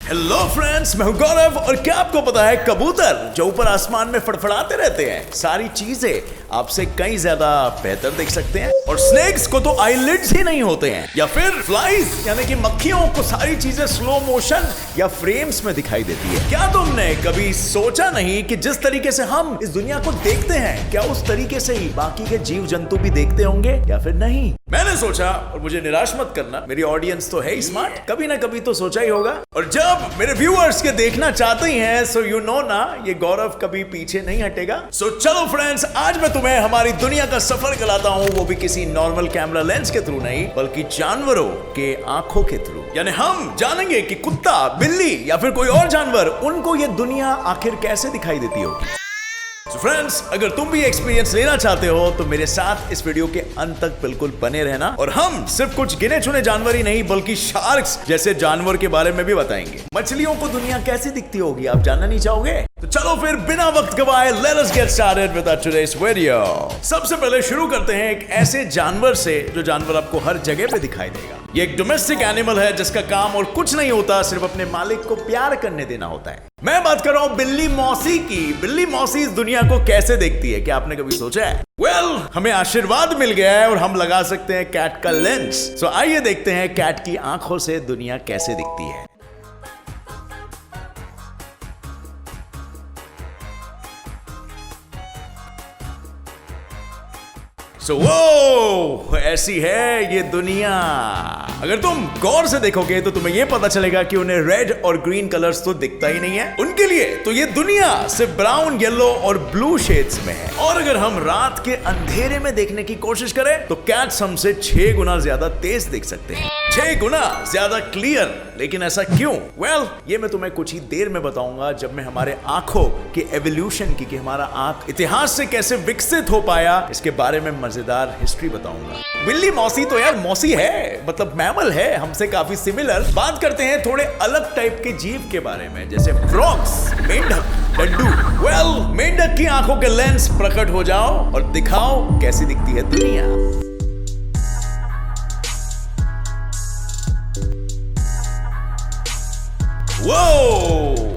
Hello friends, मैं हूं गौरव और क्या आपको पता है कबूतर जो ऊपर आसमान में फड़फड़ाते रहते हैं सारी चीजें आपसे कहीं ज्यादा बेहतर देख सकते हैं। और स्नेक्स को तो आईलिड्स ही नहीं होते हैं, या फिर फ्लाइज यानी कि मक्खियों को सारी चीजें स्लो मोशन या फ्रेम्स में दिखाई देती है। क्या तुमने कभी सोचा नहीं कि जिस तरीके से हम इस दुनिया को देखते हैं, क्या उस तरीके से ही बाकी के जीव जंतु भी देखते होंगे या फिर नहीं? मैंने सोचा, और मुझे निराश मत करना, मेरी ऑडियंस तो है ही स्मार्ट, कभी ना कभी तो सोचा ही होगा। और जब मेरे व्यूअर्स के देखना चाहते ही हैं, सो यू नो ना, ये गौरव कभी पीछे नहीं हटेगा। सो चलो फ्रेंड्स, आज मैं तुम्हें हमारी दुनिया का सफर कराता हूँ, वो भी किसी नॉर्मल कैमरा लेंस के थ्रू नहीं, बल्कि जानवरों के आंखों के थ्रू। यानी हम जानेंगे कि कुत्ता, बिल्ली या फिर कोई और जानवर, उनको ये दुनिया आखिर कैसे दिखाई देती होगी। So फ्रेंड्स, अगर तुम भी एक्सपीरियंस लेना चाहते हो तो मेरे साथ इस वीडियो के अंत तक बिल्कुल बने रहना। और हम सिर्फ कुछ गिने चुने जानवर ही नहीं, बल्कि शार्क्स जैसे जानवर के बारे में भी बताएंगे। मछलियों को दुनिया कैसी दिखती होगी, आप जानना नहीं चाहोगे? तो चलो फिर बिना वक्त गवाए let us get started with our today's video. सबसे पहले शुरू करते हैं एक ऐसे जानवर से जो जानवर आपको हर जगह पे दिखाई देगा। ये एक डोमेस्टिक एनिमल है जिसका काम और कुछ नहीं होता, सिर्फ अपने मालिक को प्यार करने देना होता है। मैं बात कर रहा हूं बिल्ली मौसी की। बिल्ली मौसी इस दुनिया को कैसे देखती है, क्या आपने कभी सोचा है? वेल, हमें आशीर्वाद मिल गया है और हम लगा सकते हैं कैट का लेंस। सो आइए देखते हैं कैट की आंखों से दुनिया कैसे दिखती है। वो ऐसी है ये दुनिया। अगर तुम गौर से देखोगे तो तुम्हें ये पता चलेगा कि उन्हें रेड और ग्रीन कलर्स तो दिखता ही नहीं है। उनके लिए तो ये दुनिया सिर्फ ब्राउन, येलो और ब्लू शेड्स में है। और अगर हम रात के अंधेरे में देखने की कोशिश करें तो कैट्स हमसे 6 गुना ज्यादा तेज देख सकते हैं, 6 गुना ज्यादा क्लियर। लेकिन ऐसा क्यों? वेल, ये मैं तुम्हें कुछ ही देर में बताऊंगा, जब मैं हमारे आंखों के एवोल्यूशन की, कि हमारा आंख इतिहास से कैसे विकसित हो पाया, इसके बारे में मजेदार हिस्ट्री बताऊंगा। बिल्ली मौसी तो यार मौसी है, मतलब मैमल है, हमसे काफी सिमिलर। बात करते हैं थोड़े अलग टाइप के जीव के बारे में, जैसे फ्रॉग्स, मेंढक, डड्डू। वेल, मेंढक की आंखों के लेंस प्रकट हो जाओ और दिखाओ कैसी दिखती है दुनिया।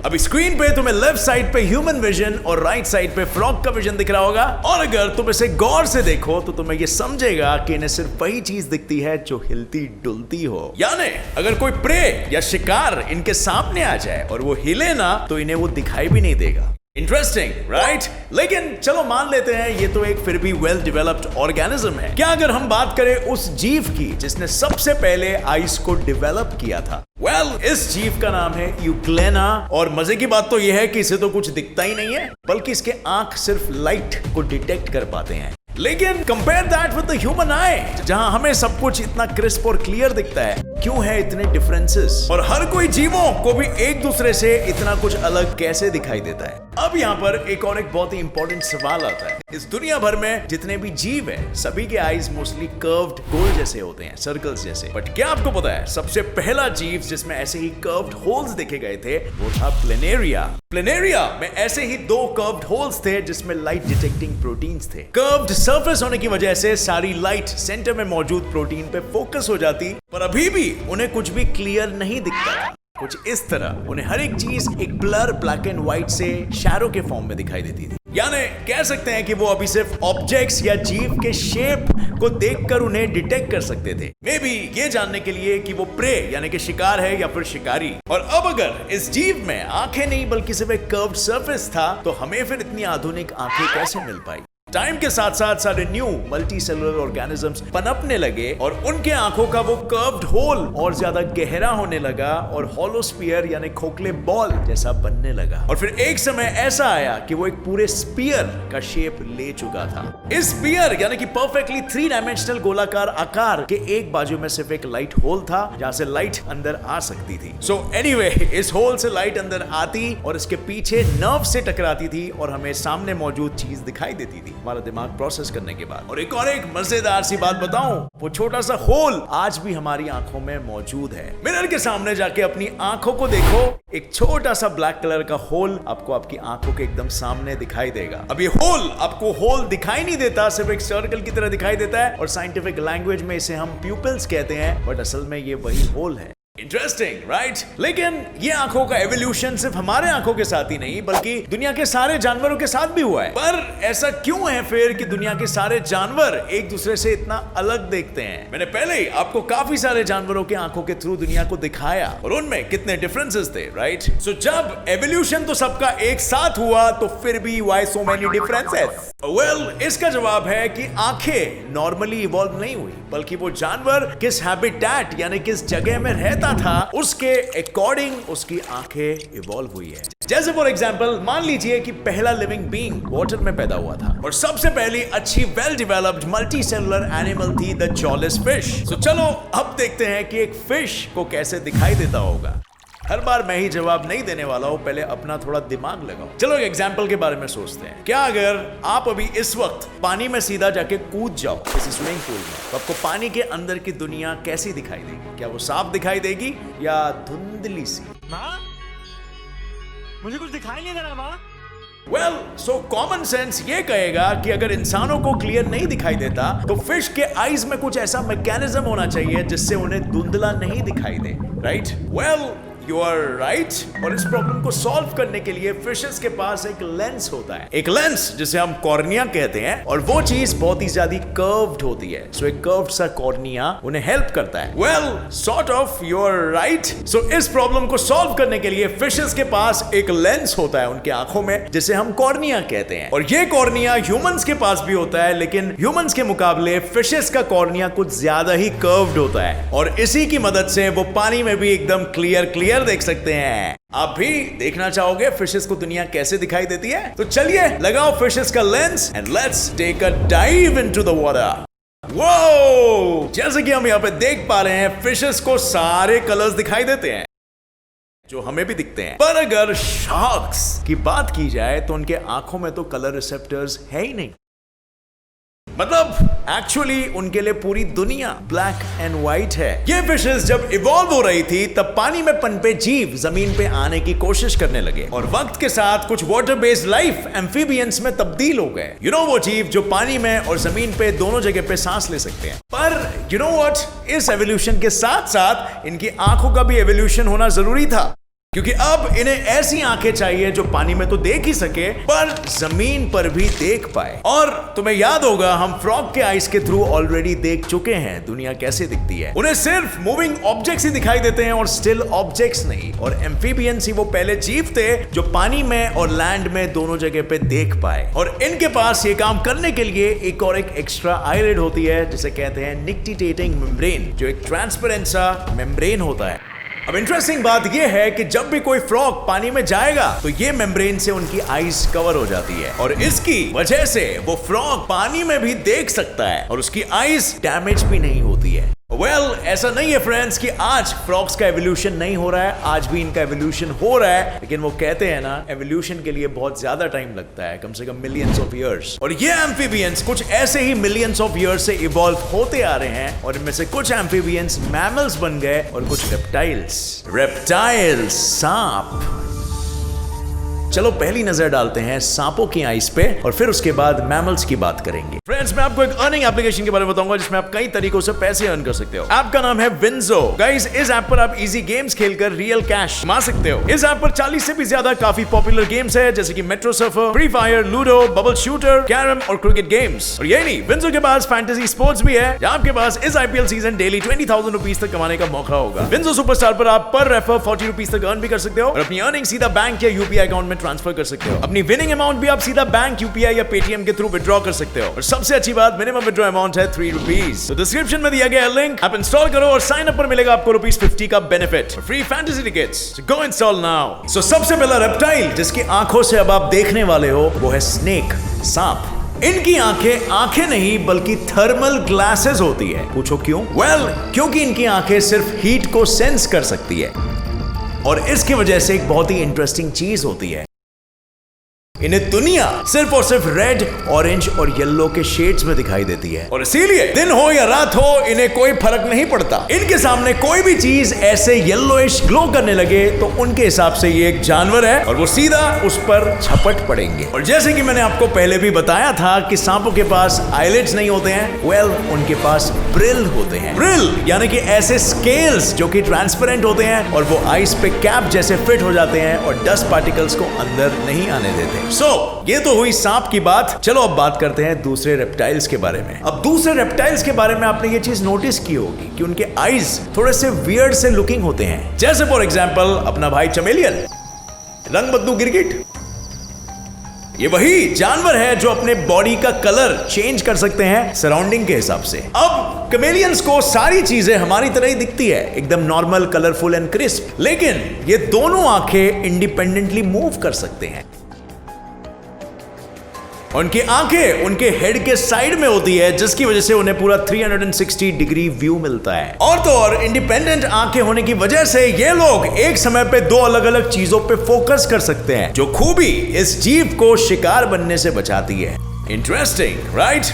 अभी स्क्रीन पे तुम्हें लेफ्ट साइड पे ह्यूमन विजन और राइट साइड पे फ्रॉग का विजन दिख रहा होगा। और अगर तुम इसे गौर से देखो तो तुम्हें ये समझेगा कि इन्हें सिर्फ वही चीज दिखती है जो हिलती डुलती हो। यानी अगर कोई प्रे या शिकार इनके सामने आ जाए और वो हिले ना, तो इन्हें वो दिखाई भी नहीं देगा। Interesting, right? लेकिन चलो मान लेते हैं ये तो एक फिर भी वेल डेवलप्ड ऑर्गेनिज्म है। क्या अगर हम बात करें उस जीव की जिसने सबसे पहले आइस को डेवलप किया था? वेल, इस जीव का नाम है यूग्लेना। और मजे की बात तो यह है कि इसे तो कुछ दिखता ही नहीं है, बल्कि इसके आंख सिर्फ लाइट को डिटेक्ट कर पाते हैं। लेकिन compare that with the human आई, जहां हमें सब कुछ इतना क्रिस्प और क्लियर दिखता है, क्यों है इतने डिफरेंसेस? और हर कोई जीवों को भी एक दूसरे से इतना कुछ अलग कैसे दिखाई देता है? अब यहाँ पर एक बहुत ही इंपॉर्टेंट सवाल आता है। इस दुनिया भर में जितने भी जीव हैं, सभी के आईज मोस्टली कर्व्ड गोल जैसे होते हैं, सर्कल्स जैसे। बट क्या आपको पता है सबसे पहला जीव जिसमें ऐसे ही कर्व्ड होल्स देखे गए थे, वो था प्लेनेरिया। प्लेनेरिया में ऐसे ही 2 कर्व्ड होल्स थे जिसमें लाइट डिटेक्टिंग प्रोटीन्स थे। कर्व्ड सरफेस होने की वजह से सारी लाइट सेंटर में मौजूद प्रोटीन पे फोकस हो जाती, पर अभी भी उन्हें कुछ भी क्लियर नहीं दिखता था। कुछ इस तरह उन्हें हर एक चीज एक ब्लर ब्लैक एंड व्हाइट से शैडो के फॉर्म में दिखाई देती थी। यानी कह सकते हैं कि वो अभी सिर्फ ऑब्जेक्ट्स या जीव के शेप को देखकर उन्हें डिटेक्ट कर सकते थे, मे बी ये जानने के लिए कि वो प्रे यानी कि शिकार है या फिर शिकारी। और अब अगर इस जीव में आंखें नहीं बल्कि सिर्फ एक कर्व्ड सरफेस था, तो हमें फिर इतनी आधुनिक आंखें कैसे मिल पाई? टाइम के साथ साथ सारे न्यू मल्टी सेलुलर ऑर्गेनिजम्स पनपने लगे और उनके आंखों का वो कर्व्ड होल और ज्यादा गहरा होने लगा और हॉलो स्फीयर यानी खोखले बॉल जैसा बनने लगा। और फिर एक समय ऐसा आया कि वो एक पूरे स्फीयर का शेप ले चुका था। इस स्फीयर यानी कि परफेक्टली 3 डायमेंशनल गोलाकार आकार के एक बाजू में सिर्फ एक लाइट होल था जहां से लाइट अंदर आ सकती थी। सो एनीवे, इस होल से लाइट अंदर आती और इसके पीछे नर्व से टकराती थी और हमें सामने मौजूद चीज दिखाई देती थी हमारा दिमाग प्रोसेस करने के बाद। और एक मजेदार सी बात बताऊं, वो छोटा सा होल आज भी हमारी आंखों में मौजूद है। मिरर के सामने जाके अपनी आंखों को देखो, एक छोटा सा ब्लैक कलर का होल आपको आपकी आंखों के एकदम सामने दिखाई देगा। अब ये होल आपको होल दिखाई नहीं देता, सिर्फ एक सर्कल की तरह दिखाई देता है और साइंटिफिक लैंग्वेज में इसे हम प्यूपिल्स कहते हैं, बट असल में ये वही होल है। Interesting right? लेकिन ये आंखों का एवोल्यूशन सिर्फ हमारे आंखों के साथ ही नहीं बल्कि दुनिया के सारे जानवरों के साथ भी हुआ है। पर ऐसा क्यों है फिर कि दुनिया के सारे जानवर एक दूसरे से इतना अलग देखते हैं? मैंने पहले ही आपको काफी सारे जानवरों के आंखों के थ्रू दुनिया को दिखाया और उनमें कितने डिफरेंसेस थे, राइट? सो जब एवोल्यूशन तो सबका एक साथ हुआ तो फिर भी why so many differences? Well, इसका जवाब है कि आंखें नॉर्मली इवॉल्व नहीं हुई बल्कि वो जानवर किस हैबिटेट यानी किस जगह में रहता था उसके अकॉर्डिंग उसकी आंखें इवॉल्व हुई है। जैसे फॉर एग्जांपल मान लीजिए कि पहला लिविंग बीइंग वाटर में पैदा हुआ था और सबसे पहली अच्छी well developed multi cellular animal थी द जॉलेस फिश। तो चलो अब देखते हैं कि एक फिश को कैसे दिखाई देता होगा। हर बार मैं ही जवाब नहीं देने वाला हूं, पहले अपना थोड़ा दिमाग लगाओ। चलो एक एग्जाम्पल के बारे में सोचते हैं। क्या अगर आप अभी इस वक्त पानी में सीधा जाके कूद जाओ किसी स्विमिंग पूल में, तो आपको पानी के अंदर की दुनिया कैसी दिखाई देगी? क्या वो साफ दिखाई देगी या धुंधली सी? माँ, मुझे कुछ दिखाई नहीं दे रहा माँ। वेल, सो कॉमन सेंस ये कहेगा कि अगर इंसानों को क्लियर नहीं दिखाई देता तो फिश के आईज में कुछ ऐसा मैकेनिज्म होना चाहिए जिससे उन्हें धुंधला नहीं दिखाई दे, right? Well, you are right. और इस प्रॉब्लम को सॉल्व करने के लिए फिशेस के पास एक लेंस होता है, एक लेंस जिसे हम कॉर्निया कहते हैं, और वो चीज बहुत ही ज्यादा कर्व्ड होती है। सो एक कर्व्ड सा कॉर्निया उन्हें हेल्प करता है। Well, sort of you are right. So इस प्रॉब्लम को सॉल्व करने के लिए फिशेस के पास एक लेंस होता है उनके आंखों में जिसे हम कॉर्निया कहते हैं, और ये कॉर्निया ह्यूमंस के पास भी होता है, लेकिन ह्यूमंस के मुकाबले फिशेस का कॉर्निया कुछ ज्यादा ही कर्व्ड होता है और इसी की मदद से वो पानी में भी एकदम क्लियर देख सकते हैं। आप भी देखना चाहोगे फिशेस को दुनिया कैसे दिखाई देती है? तो चलिए लगाओ फिशेस का lens and let's take a dive into the water. वो जैसे कि हम यहाँ पे देख पा रहे हैं फिशेस को सारे कलर्स दिखाई देते हैं जो हमें भी दिखते हैं, पर अगर शार्क्स की बात की जाए तो उनके आंखों में तो कलर रिसेप्टर्स है ही नहीं। मतलब एक्चुअली उनके लिए पूरी दुनिया ब्लैक एंड व्हाइट है। ये फिशेस जब इवॉल्व हो रही थी तब पानी में पनपे जीव जमीन पे आने की कोशिश करने लगे और वक्त के साथ कुछ वाटर बेस्ड लाइफ एम्फीबियंस में तब्दील हो गए। यू नो, वो जीव जो पानी में और जमीन पे दोनों जगह पे सांस ले सकते हैं। पर यू नो व्हाट, इस एवोल्यूशन के साथ साथ इनकी आंखों का भी एवोल्यूशन होना जरूरी था, क्योंकि अब इन्हें ऐसी आंखें चाहिए जो पानी में तो देख ही सके पर जमीन पर भी देख पाए। और तुम्हें याद होगा हम फ्रॉग के आईज के थ्रू ऑलरेडी देख चुके हैं दुनिया कैसे दिखती है। उन्हें सिर्फ मूविंग ऑब्जेक्ट्स ही दिखाई देते हैं और स्टिल ऑब्जेक्ट्स नहीं। और एम्फीबियंस ही वो पहले जीव थे जो पानी में और लैंड में दोनों जगह पे देख पाए, और इनके पास ये काम करने के लिए एक और एक एक्स्ट्रा आईलिड होती है जिसे कहते हैं निक्टिटेटिंग मेम्ब्रेन, जो एक ट्रांसपेरेंट सा मेम्ब्रेन होता है। अब इंटरेस्टिंग बात यह है कि जब भी कोई फ्रॉग पानी में जाएगा तो ये मेम्ब्रेन से उनकी आईज कवर हो जाती है और इसकी वजह से वो फ्रॉग पानी में भी देख सकता है और उसकी आईज डैमेज भी नहीं होती है। वेल, ऐसा नहीं है फ्रेंड्स कि आज फ्रॉग्स का एवोल्यूशन नहीं हो रहा है, आज भी इनका एवोल्यूशन हो रहा है, लेकिन वो कहते हैं ना एवोल्यूशन के लिए बहुत ज्यादा टाइम लगता है, कम से कम मिलियंस ऑफ इयर्स। और ये एम्फीबियंस कुछ ऐसे ही मिलियंस ऑफ इयर्स से इवॉल्व होते आ रहे हैं और इनमें से कुछ एम्फीबियंस मैमल्स बन गए और कुछ रेप्टाइल्स सांप। चलो पहली नजर डालते हैं सांपों की आईज पे और फिर उसके बाद मैमल्स की बात करेंगे। फ्रेंड्स, मैं आपको एक अर्निंग एप्लीकेशन के बारे में बताऊंगा जिसमें आप कई तरीकों से पैसे अर्न कर सकते हो। ऐप का नाम है विंजो। गाइस, इस ऐप पर आप इजी गेम्स खेलकर रियल कैश कमा सकते हो। इस ऐप पर 40 से भी ज्यादा काफी पॉपुलर गेम्स है जैसे कि metro surfer, free fire, ludo, bubble shooter, carrom और क्रिकेट गेम्स। और यही नहीं, विंजो के पास फैंटेसी स्पोर्ट्स भी है जहां आपके पास इस आईपीएल सीजन डेली 20,000 रुपीज तक कमाने का मौका होगा। विंजो सुपरस्टार पर आप पर रेफर 40 रुपीज तक अर्न भी कर सकते हो और अपनी अर्निंग सीधा बैंक या यूपीआई अकाउंट में ट्रांसफर कर सकते हो। अपनी विनिंग अमाउंट भी आप सीधा बैंक, यूपीआई या पेटीएम के थ्रू विड्रॉ कर सकते हो। और सबसे अच्छी बात, मिनिमम विड्रॉ अमाउंट है 3 रुपीज। तो डिस्क्रिप्शन में दिया गया लिंक आप इंस्टॉल करो और साइन अप पर मिलेगा आपको ₹50 का बेनिफिट, फ्री फैंटेसी टिकट्स। गो इंस्टॉल नाउ। सो सबसे पहला रेप्टाइल जिसकी आंखों से अब आप देखने वाले हो वो है स्नेक, सांप। इनकी आंखें नहीं बल्कि थर्मल ग्लासेस होती है। पूछो क्यों? वेल, क्योंकि इनकी आंखें सिर्फ हीट को सेंस कर सकती है और इसकी वजह से एक बहुत ही इंटरेस्टिंग चीज होती है। इन्हें दुनिया सिर्फ और सिर्फ रेड, ऑरेंज और येलो के शेड्स में दिखाई देती है और इसीलिए दिन हो या रात हो इन्हें कोई फर्क नहीं पड़ता। इनके सामने कोई भी चीज ऐसे येलोइश ग्लो करने लगे तो उनके हिसाब से ये एक जानवर है और वो सीधा उस पर झपट पड़ेंगे। और जैसे कि मैंने आपको पहले भी बताया था कि सांपों के पास आईलिड्स नहीं होते हैं, उनके पास ब्रिल होते हैं। ब्रिल यानी कि ऐसे स्केल्स जो कि ट्रांसपेरेंट होते हैं और वो आइस पे कैप जैसे फिट हो जाते हैं और डस्ट पार्टिकल्स को अंदर नहीं आने देते। ये तो हुई सांप की बात। चलो अब बात करते हैं दूसरे रेप्टाइल्स के बारे में। अब दूसरे रेप्टाइल्स के बारे में आपने ये चीज नोटिस की होगी कि उनके आईज थोड़े से वियर्ड से लुकिंग होते हैं। जैसे फॉर एग्जांपल अपना भाई चमेलियन, रंगबदलू गिरगिट। ये वही जानवर है जो अपने बॉडी का कलर चेंज कर सकते हैं सराउंडिंग के हिसाब से। अब कैमेलियंस को सारी चीजें हमारी तरह ही दिखती है, एकदम नॉर्मल, कलरफुल एंड क्रिस्प, लेकिन ये दोनों आंखें इंडिपेंडेंटली मूव कर सकते हैं। उनकी आंखें उनके हेड के साइड में होती है जिसकी वजह से उन्हें पूरा 360 डिग्री व्यू मिलता है। और तो और इंडिपेंडेंट आंखें होने की वजह से ये लोग एक समय पे दो अलग अलग चीजों पे फोकस कर सकते हैं, जो खूबी इस जीव को शिकार बनने से बचाती है। Interesting, right?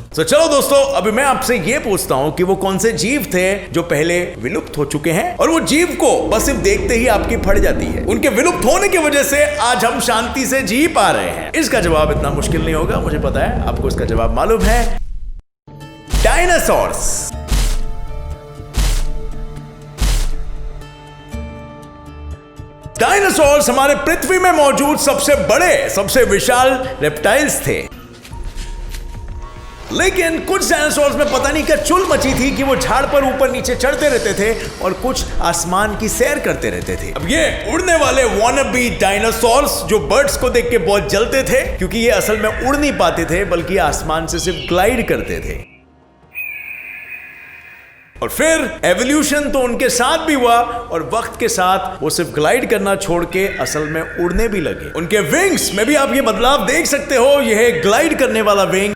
तो चलो दोस्तों, अभी मैं आपसे ये पूछता हूं कि वो कौन से जीव थे जो पहले विलुप्त हो चुके हैं और वो जीव को बस सिर्फ देखते ही आपकी फट जाती है। उनके विलुप्त होने की वजह से आज हम शांति से जी पा रहे हैं। इसका जवाब इतना मुश्किल नहीं होगा, मुझे पता है आपको इसका जवाब मालूम है। डायनासोर्स। डायनासोर्स हमारे पृथ्वी में मौजूद सबसे बड़े, सबसे विशाल रेप्टाइल्स थे, लेकिन कुछ डायनासोर्स में पता नहीं क्या चुल मची थी कि वो झाड़ पर ऊपर नीचे चढ़ते रहते थे और कुछ आसमान की सैर करते रहते थे। अब ये उड़ने वाले वॉनबी डायनासोर्स जो बर्ड्स को देख के बहुत जलते थे क्योंकि ये असल में उड़ नहीं पाते थे बल्कि आसमान से सिर्फ ग्लाइड करते थे। और फिर एवोल्यूशन तो उनके साथ भी हुआ और वक्त के साथ वो सिर्फ ग्लाइड करना छोड़ के असल में उड़ने भी लगे। उनके विंग्स में भी आप ये बदलाव देख सकते हो, यह एक ग्लाइड करने वाला विंग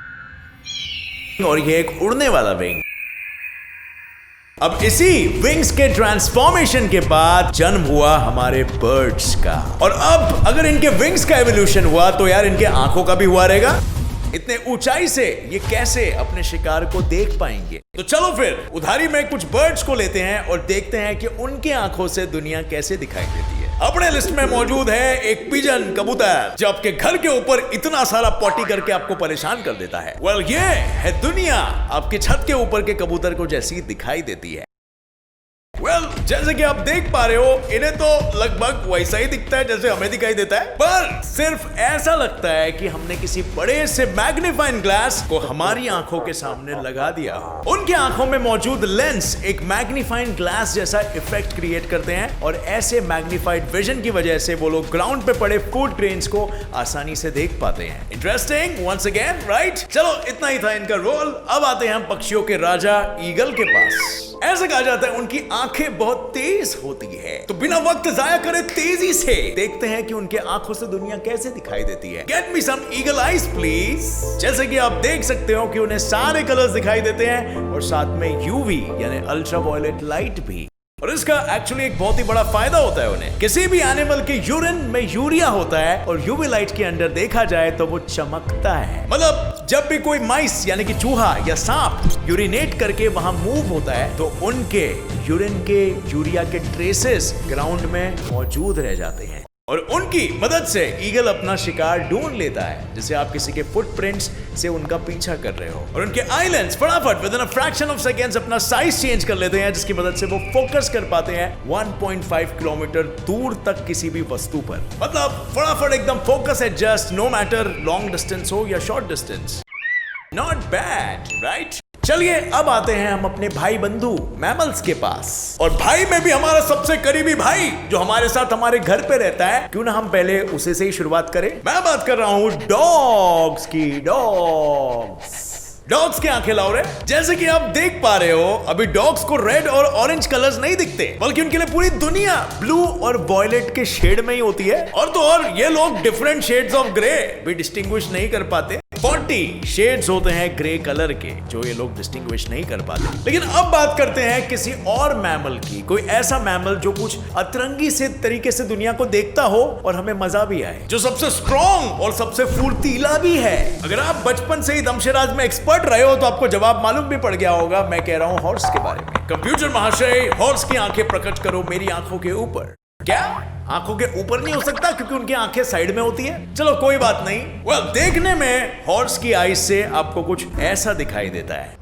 और ये एक उड़ने वाला विंग। अब इसी विंग्स के ट्रांसफॉर्मेशन के बाद जन्म हुआ हमारे बर्ड्स का। और अब अगर इनके विंग्स का एवोल्यूशन हुआ तो यार इनके आंखों का भी हुआ रहेगा। इतने ऊंचाई से ये कैसे अपने शिकार को देख पाएंगे? तो चलो फिर उधारी में कुछ बर्ड्स को लेते हैं और देखते हैं कि उनके आंखों से दुनिया कैसे दिखाई देती है। अपने लिस्ट में मौजूद है एक पिजन, कबूतर, जो आपके घर के ऊपर इतना सारा पॉटी करके आपको परेशान कर देता है। ये है दुनिया आपके छत के ऊपर के कबूतर को जैसी दिखाई देती है। जैसे कि आप देख पा रहे हो, इन्हें तो लगभग वैसा ही दिखता है जैसे हमें दिखाई देता है, पर सिर्फ ऐसा लगता है कि हमने किसी बड़े से मैग्नीफाइंग ग्लास को हमारी आंखों के सामने लगा दिया। उनके आंखों में मौजूद लेंस एक मैग्नीफाइंग ग्लास जैसा इफेक्ट क्रिएट करते हैं और ऐसे मैग्नीफाइड विजन की वजह से वो लोग ग्राउंड पे पड़े फूड ग्रेन्स को आसानी से देख पाते हैं। Interesting once again, right? चलो इतना ही था इनका रोल। अब आते हैं हम पक्षियों के राजा ईगल के पास। ऐसा कहा जाता है उनकी आंखें बहुत तेज होती है, तो बिना वक्त जाया करे तेजी से देखते हैं कि उनके आंखों से दुनिया कैसे दिखाई देती है। Get me some eagle eyes please. जैसे कि आप देख सकते हो कि उन्हें सारे कलर्स दिखाई देते हैं और साथ में यूवी यानी अल्ट्रा वायलेट लाइट भी। और इसका एक्चुअली एक बहुत ही बड़ा फायदा होता है उन्हें। किसी भी एनिमल के यूरिन में यूरिया होता है और यूवी लाइट के अंदर देखा जाए तो वो चमकता है। मतलब जब भी कोई माइस यानी कि चूहा या सांप यूरिनेट करके वहां मूव होता है तो उनके यूरिन के यूरिया के ट्रेसेस ग्राउंड में मौजूद रह जाते हैं और उनकी मदद से ईगल अपना शिकार ढूंढ लेता है, जैसे आप किसी के फुटप्रिंट्स से उनका पीछा कर रहे हो। और उनके आई लेंस फटाफट with in a fraction of seconds अपना साइज चेंज कर लेते हैं, जिसकी मदद से वो फोकस कर पाते हैं 1.5 किलोमीटर दूर तक किसी भी वस्तु पर। मतलब फटाफट एकदम focus adjust, no matter long distance हो या short distance. Not bad, right? चलिए अब आते हैं हम अपने भाई बंधु मैमल्स के पास। और भाई में भी हमारा सबसे करीबी भाई जो हमारे साथ हमारे घर पे रहता है, क्यों ना हम पहले उसे से ही शुरुआत करें। मैं बात कर रहा हूं डॉग्स की। डॉग्स की आंखें लाओ रे। जैसे कि आप देख पा रहे हो, अभी डॉग्स को रेड और ऑरेंज कलर्स नहीं दिखते, बल्कि उनके लिए पूरी दुनिया ब्लू और वॉयलेट के शेड में ही होती है। और तो और ये लोग डिफरेंट शेड्स ऑफ ग्रे भी डिस्टिंग्विश नहीं कर पाते। 40 शेड्स होते हैं ग्रे कलर के जो ये लोग डिस्टिंग्विश नहीं कर पाते। लेकिन अब बात करते हैं किसी और मैमल की, कोई ऐसा मैमल जो कुछ अतरंगी से तरीके से दुनिया को देखता हो और हमें मजा भी आए, जो सबसे स्ट्रॉन्ग और सबसे फुर्तीला भी है। अगर आप बचपन से ही दमशराज में एक्सपर्ट रहे हो तो आपको जवाब मालूम भी पड़ गया होगा। मैं कह रहा हूं हॉर्स के बारे में। कंप्यूटर महाशय, हॉर्स की आंखें प्रकट करो मेरी आंखों के ऊपर। क्या आंखों के ऊपर नहीं हो सकता क्योंकि उनकी आंखें साइड में होती है? चलो कोई बात नहीं। वेल, देखने में हॉर्स की आईज से आपको कुछ ऐसा दिखाई देता है।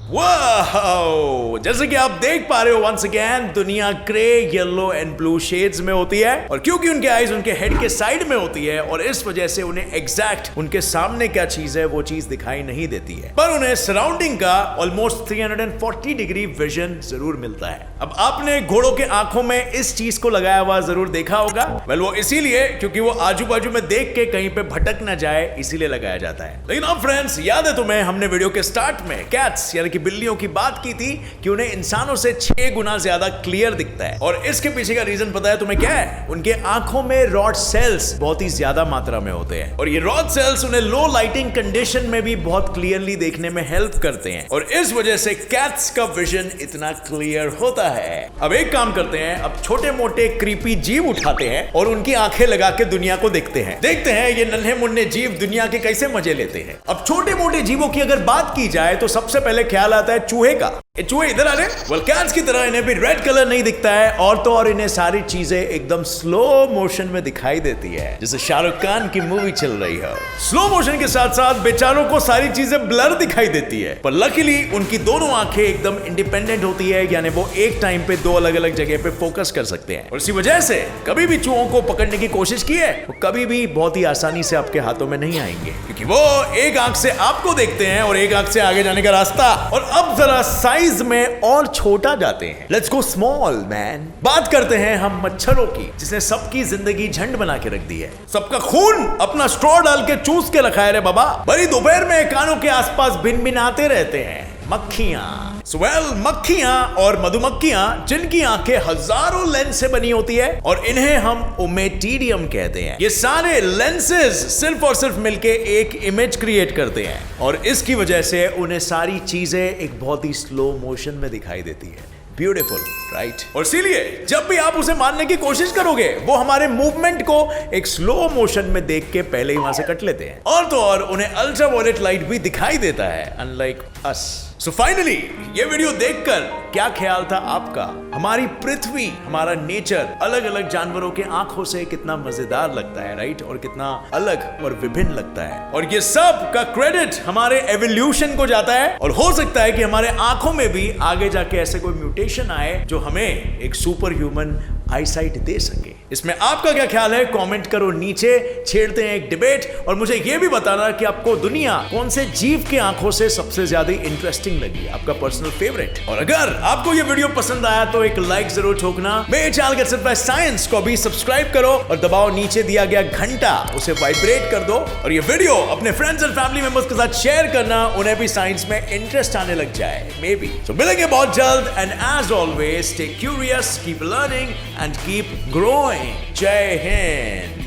वाओ! जैसे कि आप देख पा रहे हो वंस अगेन दुनिया grey, yellow and blue shades में होती है। और क्योंकि उनके आईज उनके हेड के साइड में होती है और इस वजह से उन्हें एग्जैक्ट उनके सामने क्या चीज है वो चीज दिखाई नहीं देती है, पर उन्हें सराउंडिंग का ऑलमोस्ट 340 डिग्री विजन जरूर मिलता है। अब आपने घोड़ों के आंखों में इस चीज को लगाया हुआ जरूर देखा होगा। वेल, वो इसीलिए क्योंकि वो आजू बाजू में देख के कहीं पे भटक ना जाए, इसीलिए लगाया जाता है। लेकिन अब फ्रेंड्स, याद है तुम्हें हमने वीडियो के स्टार्ट में कैट्स यानी कि बिल्लियों की बात की थी कि उन्हें इंसानों से 6 गुना ज्यादा क्लियर दिखता है। और इसके पीछे का रीजन पता है तुम्हें क्या है? उनके आंखों में रॉड सेल्स बहुत ही ज्यादा मात्रा में होते हैं और ये रॉड सेल्स उन्हें लो लाइटिंग कंडीशन में भी बहुत क्लियरली देखने में हेल्प करते हैं और इस वजह से कैट्स का विजन इतना क्लियर होता है। अब एक काम करते हैं, अब छोटे मोटे क्रीपी जीव उठाते हैं और उनकी आंखें लगा के दुनिया को देखते हैं ये नन्हे मुन्ने जीव दुनिया के कैसे मजे लेते हैं। अब छोटे मोटे जीवों की अगर बात की जाए तो सबसे पहले ख्याल आता है चूहे का। चूहे इधर आ रहे। वेल, कैट्स की तरह इन्हें भी रेड कलर नहीं दिखता है और तो और इन्हें सारी चीजें एकदम स्लो मोशन में दिखाई देती है, जैसे शाहरुख खान की मूवी चल रही है। स्लो मोशन के साथ साथ बेचारों को सारी चीजें ब्लर दिखाई देती है, पर लकीली उनकी दोनों आंखें एकदम इंडिपेंडेंट होती है, यानी वो एक टाइम पे 2 अलग अलग जगह पे फोकस कर सकते हैं और इसी वजह से कभी भी चूहों को पकड़ने की कोशिश की है वो कभी भी बहुत ही आसानी से आपके हाथों में नहीं आएंगे, क्योंकि वो एक आंख से आपको देखते हैं और एक आंख से आगे जाने का रास्ता। और अब जरा साइज में और छोटा जाते हैं। Let's go small man. बात करते हैं हम मच्छरों की, जिसने सबकी जिंदगी झंड बना के रख दी है। सबका खून अपना स्ट्रॉ डाल के चूस के रखा है रे बाबा। बड़ी दोपहर में कानों के आसपास भिनभिनाते रहते हैं मक्खियां। मक्खियां और मधुमक्खियां जिनकी आंखें हजारों लेंस से बनी होती है और इन्हें हम ओमेटिडियम कहते हैं। ये सारे लेंसेज सिर्फ और सिर्फ मिलके एक इमेज क्रिएट करते हैं और इसकी वजह से उन्हें सारी चीजें एक बहुत ही स्लो मोशन में दिखाई देती है। Beautiful, right? और इसीलिए जब भी आप उसे मारने की कोशिश करोगे वो हमारे मूवमेंट को एक स्लो मोशन में देख के पहले ही वहां से कट लेते हैं और तो और उन्हें अल्ट्रावायलेट लाइट भी दिखाई देता है, अनलाइक अस। सो फाइनली ये वीडियो देखकर क्या ख्याल था आपका? हमारी पृथ्वी, हमारा नेचर अलग अलग जानवरों के आंखों से कितना मजेदार लगता है, राइट? और कितना अलग और विभिन्न लगता है और ये सब का क्रेडिट हमारे एवोल्यूशन को जाता है और हो सकता है कि हमारे आंखों में भी आगे जाके ऐसे कोई म्यूटेशन आए जो हमें एक सुपर ह्यूमन आईसाइट दे सके। इसमें आपका क्या ख्याल है? कमेंट करो नीचे, छेड़ते हैं एक डिबेट और मुझे यह भी बताना कि आपको दुनिया कौन से जीव के आंखों से सबसे ज्यादा इंटरेस्टिंग लगी, आपका पर्सनल फेवरेट। और अगर आपको यह वीडियो पसंद आया तो एक लाइक जरूर ठोकना। मेरे channel gets it by science को भी सब्सक्राइब करो और दबाओ नीचे दिया गया घंटा, उसे वाइब्रेट कर दो और ये वीडियो अपने फ्रेंड्स एंड फैमिली मेंबर्स के साथ शेयर करना, उन्हें भी साइंस में इंटरेस्ट आने लग जाए, मे बी। तो मिलेंगे बहुत जल्द and as always stay curious, keep learning and keep growing. Jai Hind.